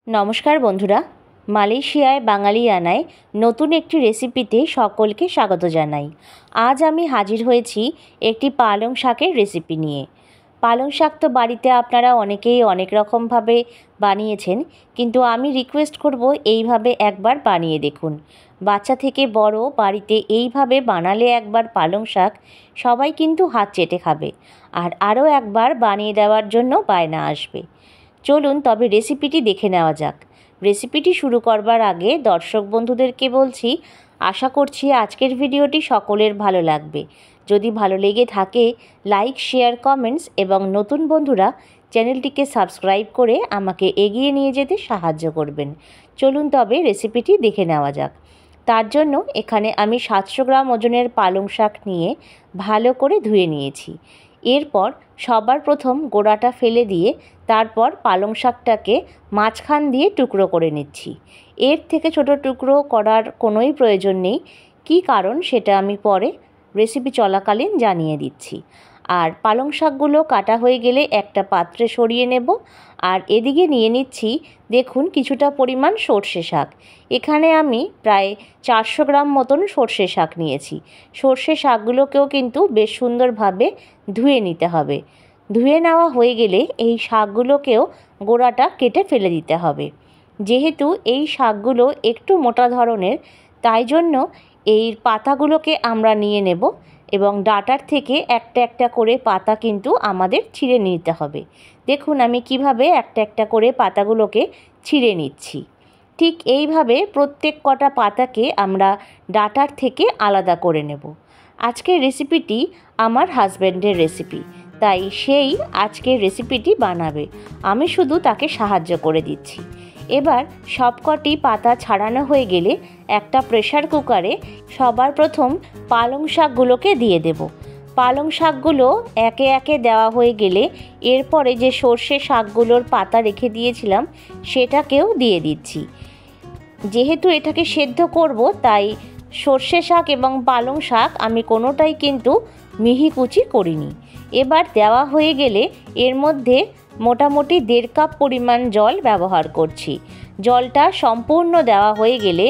নমস্কার বন্ধুরা, মালয়েশিয়ায় বাঙালিয়ানায় নতুন একটি রেসিপিতে সকলকে স্বাগত জানাই। আজ আমি হাজির হয়েছি একটি পালং শাকের রেসিপি নিয়ে। পালং শাক তো বাড়িতে আপনারা অনেকেই অনেক রকমভাবে বানিয়েছেন, কিন্তু আমি রিকোয়েস্ট করব এইভাবে একবার বানিয়ে দেখুন। বাচ্চা থেকে বড় বাড়িতে এইভাবে বানালে একবার পালং শাক সবাই কিন্তু হাত চেটে খাবে, আর আরও একবার বানিয়ে দেওয়ার জন্য বায়না আসবে। চলুন তবে রেসিপিটি দেখে নেওয়া যাক। রেসিপিটি শুরু করবার আগে দর্শক বন্ধুদেরকে বলছি, আশা করছি আজকের ভিডিওটি সকলের ভালো লাগবে। যদি ভালো লেগে থাকে লাইক, শেয়ার, কমেন্টস এবং নতুন বন্ধুরা চ্যানেলটিকে সাবস্ক্রাইব করে আমাকে এগিয়ে নিয়ে যেতে সাহায্য করবেন। চলুন তবে রেসিপিটি দেখে নেওয়া যাক। তার জন্য এখানে আমি 700 গ্রাম ওজনের পালং শাক নিয়ে ভালো করে ধুয়ে নিয়েছি। এরপর সবার প্রথম গোড়াটা ফেলে দিয়ে তারপর পালং শাকটাকে মাঝখান দিয়ে টুকরো করে নিচ্ছি। এর থেকে ছোট টুকরো করার কোনোই প্রয়োজন নেই। কী কারণ সেটা আমি পরে রেসিপি চলাকালীন জানিয়ে দিচ্ছি। আর পালং শাকগুলো কাটা হয়ে গেলে একটা পাত্রে সরিয়ে নেব। আর এদিকে নিয়ে নিচ্ছি, দেখুন, কিছুটা পরিমাণ সর্ষে শাক। এখানে আমি প্রায় 400 গ্রাম মতন সর্ষে শাক নিয়েছি। সর্ষে শাকগুলোকেও কিন্তু বেশ সুন্দরভাবে ধুয়ে নিতে হবে। ধুয়ে নেওয়া হয়ে গেলে এই শাকগুলোকেও গোড়াটা কেটে ফেলে দিতে হবে। যেহেতু এই শাকগুলো একটু মোটা ধরনের, তাই জন্য এই পাতাগুলোকে আমরা নিয়ে নেব এবং ডাঁটার থেকে একটা একটা করে পাতা কিন্তু আমাদের ছিঁড়ে নিতে হবে। দেখুন আমি কিভাবে একটা একটা করে পাতাগুলোকে ছিঁড়ে নিচ্ছি। ঠিক এইভাবে প্রত্যেক কটা পাতাকে আমরা ডাঁটার থেকে আলাদা করে নেব। আজকের রেসিপিটি আমার হাজব্যান্ডের রেসিপি, তাই সেই আজকের রেসিপিটি বানাবে, আমি শুধু তাকে সাহায্য করে দিচ্ছি। এবার সবকটি পাতা ছাড়ানো হয়ে গেলে একটা প্রেসার কুকারে সবার প্রথম পালং শাকগুলোকে দিয়ে দেব। পালং শাকগুলো একে একে দেওয়া হয়ে গেলে এরপরে যে সর্ষে শাকগুলোর পাতা রেখে দিয়েছিলাম সেটাকেও দিয়ে দিচ্ছি। যেহেতু এটাকে সেদ্ধ করব, তাই সর্ষে শাক এবং পালং শাক আমি কোনোটাই কিন্তু মিহি কুচি করিনি। এবার দেওয়া হয়ে গেলে এর মধ্যে মোটামুটি 1.5 কাপ পরিমাণ জল ব্যবহার করছি। জলটা সম্পূর্ণ দেওয়া হয়ে গেলে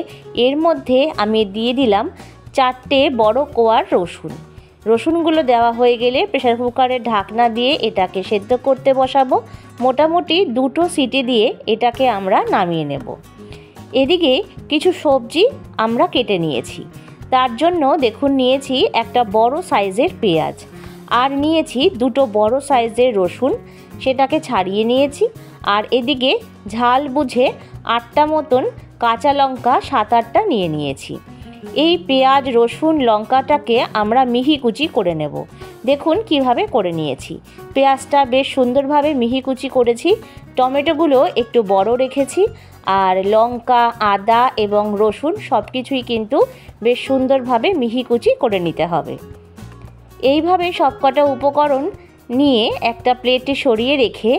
এর মধ্যে আমি দিয়ে দিলাম 4টে বড় কোয়ার রসুন। রসুনগুলো দেওয়া হয়ে গেলে প্রেসার কুকারের ঢাকনা দিয়ে এটাকে সেদ্ধ করতে বসাবো। মোটামুটি 2টো সিটি দিয়ে এটাকে আমরা নামিয়ে নেব। এদিকে কিছু সবজি আমরা কেটে নিয়েছি। তার জন্য দেখুন নিয়েছি একটা বড় সাইজের পেঁয়াজ, আর নিয়েছি 2টো বড় সাইজের রসুন, সেটাকে ছাড়িয়ে নিয়েছি। আর এদিকে ঝাল বুঝে 8টা মতন কাঁচা লঙ্কা 7-8টা নিয়ে নিয়েছি। এই পেঁয়াজ, রসুন, লঙ্কাটাকে আমরা মিহি কুচি করে নেব। দেখুন কিভাবে করে নিয়েছি। পেঁয়াজটা বেশ সুন্দরভাবে মিহি কুচি করেছি। টমেটোগুলো একটু বড় রেখেছি। আর লঙ্কা, আদা এবং রসুন সব কিছুই কিন্তু বেশ সুন্দরভাবে মিহি কুচি করে নিতে হবে। এইভাবে সবকটা উপকরণ নিয়ে একটা প্লেটে সরিয়ে রেখে,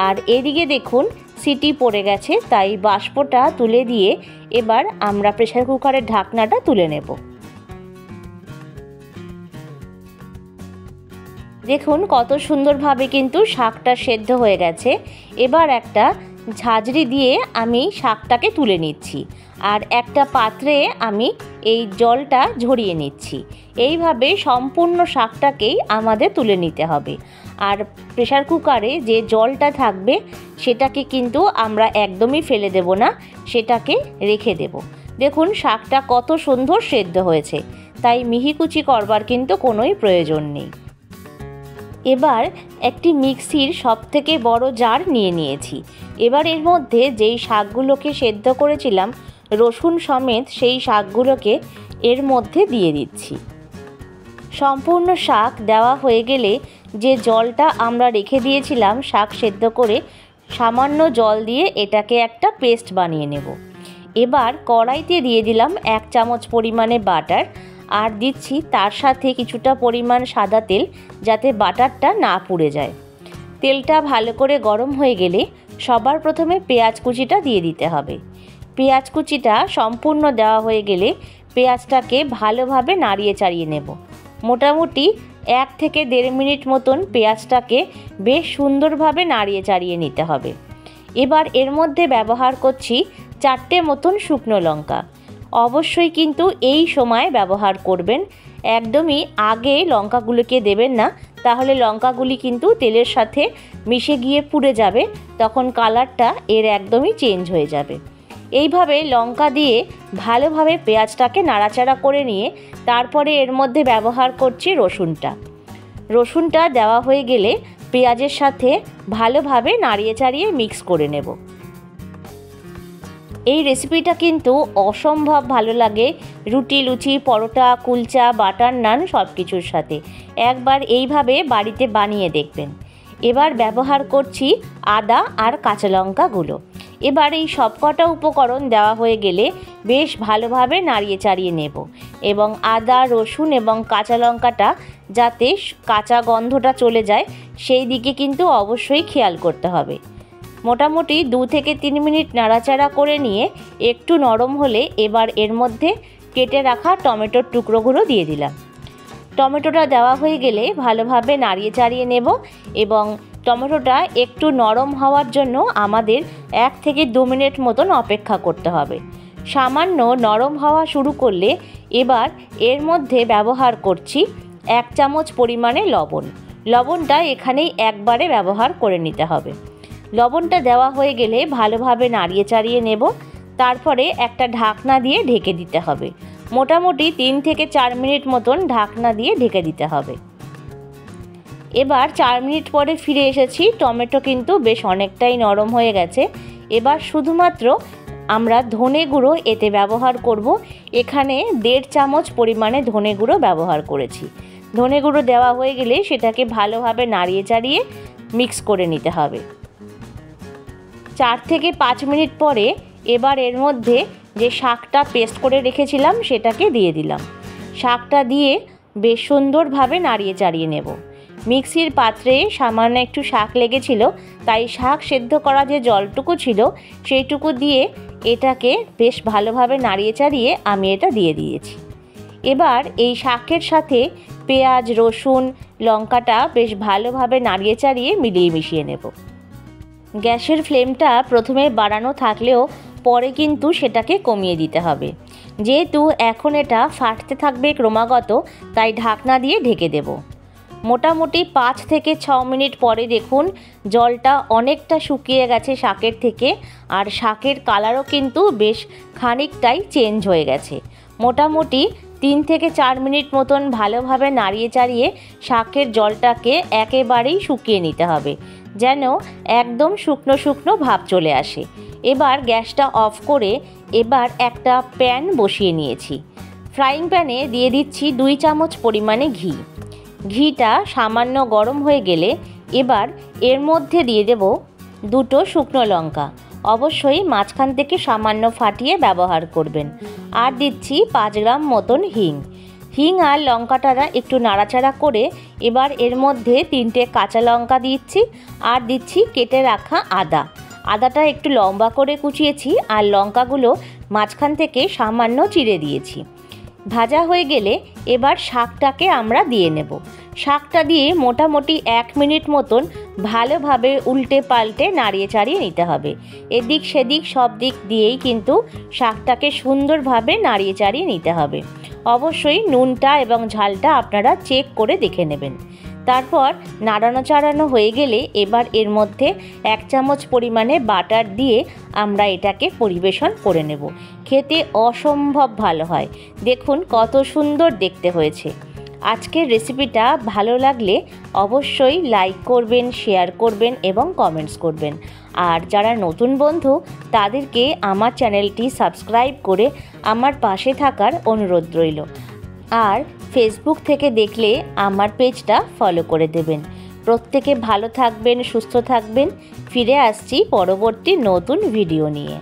আর এদিকে দেখুন সিটি পড়ে গেছে, তাই বাষ্পটা তুলে দিয়ে এবার আমরা প্রেসার কুকারের ঢাকনাটা তুলে নেব। দেখুন কত সুন্দরভাবে কিন্তু শাকটা সেদ্ধ হয়ে গেছে। এবার একটা ঝাঁঝরি দিয়ে আমি শাকটাকে তুলে নিচ্ছি, আর একটা পাত্রে আমি এই জলটা ঝরিয়ে নিচ্ছি। এইভাবে সম্পূর্ণ শাকটাকেই আমাদের তুলে নিতে হবে। আর প্রেসার কুকারে যে জলটা থাকবে সেটাকে কিন্তু আমরা একদমই ফেলে দেব না, সেটাকে রেখে দেব। দেখুন শাকটা কত সুন্দর সেদ্ধ হয়েছে, তাই মিহিকুচি করবার কিন্তু কোনোই প্রয়োজন নেই। এবার একটি মিক্সির সবথেকে বড় জার নিয়ে নিয়েছি। এবার এর মধ্যে যেই শাকগুলোকে সেদ্ধ করেছিলাম রসুন সমেত, সেই শাকগুলোকে এর মধ্যে দিয়ে দিচ্ছি। সম্পূর্ণ শাক দেওয়া হয়ে গেলে যে জলটা আমরা রেখে দিয়েছিলাম শাক সেদ্ধ করে, সামান্য জল দিয়ে এটাকে একটা পেস্ট বানিয়ে নেব। এবার কড়াইতে দিয়ে দিলাম 1 চামচ পরিমাণে বাটার, আর দিচ্ছি তার সাথে কিছুটা পরিমাণ সাদা তেল, যাতে বাটারটা না পুড়ে যায়। তেলটা ভালো করে গরম হয়ে গেলে সবার প্রথমে পেঁয়াজ কুচিটা দিয়ে দিতে হবে। পেঁয়াজ কুচিটা সম্পূর্ণ দেওয়া হয়ে গেলে পেঁয়াজটাকে ভালোভাবে নাড়িয়ে চাড়িয়ে নেব। মোটামুটি 1 থেকে 1.5 মিনিট মতন পেঁয়াজটাকে বেশ সুন্দরভাবে নাড়িয়ে চাড়িয়ে নিতে হবে। এবার এর মধ্যে ব্যবহার করছি 4টে মতন শুকনো লঙ্কা। অবশ্যই কিন্তু এই সময় ব্যবহার করবেন, একদমই আগে লঙ্কাগুলোকে দেবেন না, তাহলে লঙ্কাগুলি কিন্তু তেলের সাথে মিশে গিয়ে পুড়ে যাবে, তখন কালারটা এর একদমই চেঞ্জ হয়ে যাবে। এইভাবে লঙ্কা দিয়ে ভালোভাবে পেঁয়াজটাকে নাড়াচাড়া করে নিয়ে তারপরে এর মধ্যে ব্যবহার করছি রসুনটা দেওয়া হয়ে গেলে পেঁয়াজের সাথে ভালোভাবে নাড়িয়ে চাড়িয়ে মিক্স করে নেব। এই রেসিপিটা কিন্তু অসম্ভব ভালো লাগে রুটি, লুচি, পরোটা, কুলচা, বাটার নান সব কিছুর সাথে। একবার এইভাবে বাড়িতে বানিয়ে দেখবেন। এবার ব্যবহার করছি আদা আর কাঁচা লঙ্কাগুলো। এবার এই সবকটা উপকরণ দেওয়া হয়ে গেলে বেশ ভালোভাবে নাড়িয়ে চাড়িয়ে নেব এবং আদা, রসুন এবং কাঁচা লঙ্কাটা যাতে কাঁচা গন্ধটা চলে যায় সেই দিকে কিন্তু অবশ্যই খেয়াল করতে হবে। মোটামুটি 2 থেকে 3 মিনিট নাড়াচাড়া করে নিয়ে একটু নরম হলে এবার এর মধ্যে কেটে রাখা টমেটোর টুকরোগুলো দিয়ে দিলাম। টমেটোটা দেওয়া হয়ে গেলে ভালোভাবে নাড়িয়ে চাড়িয়ে নেব এবং টমেটোটা একটু নরম হওয়ার জন্য আমাদের 1 থেকে 2 মিনিট মতন অপেক্ষা করতে হবে। সামান্য নরম হওয়া শুরু করলে এবার এর মধ্যে ব্যবহার করছি 1 চামচ পরিমাণে লবণটা এখানেই একবারে ব্যবহার করে নিতে হবে। লবণটা দেওয়া হয়ে গেলে ভালোভাবে নাড়িয়ে চাড়িয়ে নেব, তারপরে একটা ঢাকনা দিয়ে ঢেকে দিতে হবে। মোটামুটি 3 থেকে 4 মিনিট মতন ঢাকনা দিয়ে ঢেকে দিতে হবে। এবার 4 মিনিট পরে ফিরে এসেছি, টমেটো কিন্তু বেশ অনেকটাই নরম হয়ে গেছে। এবার শুধুমাত্র আমরা ধনে গুঁড়ো এতে ব্যবহার করব। এখানে 1.5 চামচ পরিমাণে ধনে গুঁড়ো ব্যবহার করেছি। ধনে গুঁড়ো দেওয়া হয়ে গেলে সেটাকে ভালোভাবে নাড়িয়ে চাড়িয়ে মিক্স করে নিতে হবে। 4 থেকে 5 মিনিট পরে এবার এর মধ্যে যে শাকটা পেস্ট করে রেখেছিলাম সেটাকে দিয়ে দিলাম। শাকটা দিয়ে বেশ সুন্দরভাবে নাড়িয়ে চাড়িয়ে নেব। মিক্সির পাত্রে সামান্য একটু শাক লেগেছিল, তাই শাক সেদ্ধ করা যে জলটুকু ছিল সেইটুকু দিয়ে এটাকে বেশ ভালোভাবে নাড়িয়ে চাড়িয়ে আমি এটা দিয়ে দিয়েছি। এবার এই শাকের সাথে পেঁয়াজ, রসুন, লঙ্কাটা বেশ ভালোভাবে নাড়িয়ে চাড়িয়ে মিলিয়ে মিশিয়ে নেব। গ্যাসের ফ্লেমটা প্রথমে বাড়ানো থাকলেও পরে কিন্তু সেটাকে কমিয়ে দিতে হবে। যেহেতু এখন এটা ফাটতে থাকবে ক্রমাগত, তাই ঢাকনা দিয়ে ঢেকে দেব। মোটামুটি 5 থেকে 6 মিনিট পরে দেখুন জলটা অনেকটা শুকিয়ে গেছে শাকের থেকে, আর শাকের কালারও কিন্তু বেশ খানিকটাই চেঞ্জ হয়ে গেছে। মোটামুটি 3 থেকে 4 মিনিট মতন ভালোভাবে নাড়িয়ে চাড়িয়ে শাকের জলটাকে একেবারেই শুকিয়ে নিতে হবে, যেন একদম শুকনো শুকনো ভাব চলে আসে। এবার গ্যাসটা অফ করে এবার একটা প্যান বসিয়ে নিয়েছি। ফ্রাইং প্যানে দিয়ে দিচ্ছি 2 চামচ পরিমাণে ঘি। ঘিটা সামান্য গরম হয়ে গেলে এবার এর মধ্যে দিয়ে দেব 2টো শুকনো লঙ্কা। অবশ্যই মাঝখান থেকে সামান্য ফাটিয়ে ব্যবহার করবেন। আর দিচ্ছি 5 গ্রাম মতন হিং আর লঙ্কাটা একটু নাড়াচাড়া করে এবার এর মধ্যে 3টে কাঁচা লঙ্কা দিচ্ছি আর দিচ্ছি কেটে রাখা আদাটা একটু লম্বা করে কুচিয়েছি আর লঙ্কাগুলো মাঝখান থেকে সামান্য চিড়ে দিয়েছি। ভাজা হয়ে গেলে এবার শাকটাকে আমরা দিয়ে নেব। শাকটা দিয়ে মোটামুটি 1 মিনিট মতন ভালোভাবে উল্টে পাল্টে নাড়িয়ে চাড়িয়ে নিতে হবে। এদিক সেদিক সব দিক দিয়েই কিন্তু শাকটাকে সুন্দরভাবে নাড়িয়ে চাড়িয়ে নিতে হবে। অবশ্যই নুনটা এবং ঝালটা আপনারা চেক করে দেখে নেবেন। তারপর নাড়ানো চাড়ানো হয়ে গেলে এবার এর মধ্যে 1 চামচ পরিমাণে বাটার দিয়ে আমরা এটাকে পরিবেশন করে নেব। খেতে অসম্ভব ভালো হয়। দেখুন কত সুন্দর দেখতে হয়েছে। আজকের রেসিপিটা ভালো লাগলে অবশ্যই লাইক করবেন, শেয়ার করবেন এবং কমেন্টস করবেন। আর যারা নতুন বন্ধু তাদেরকে আমার চ্যানেলটি সাবস্ক্রাইব করে আমার পাশে থাকার অনুরোধ রইল। আর ফেসবুক থেকে দেখলে আমার পেজটা ফলো করে দেবেন। প্রত্যেকে ভালো থাকবেন, সুস্থ থাকবেন। ফিরে আসছি পরবর্তী নতুন ভিডিও নিয়ে।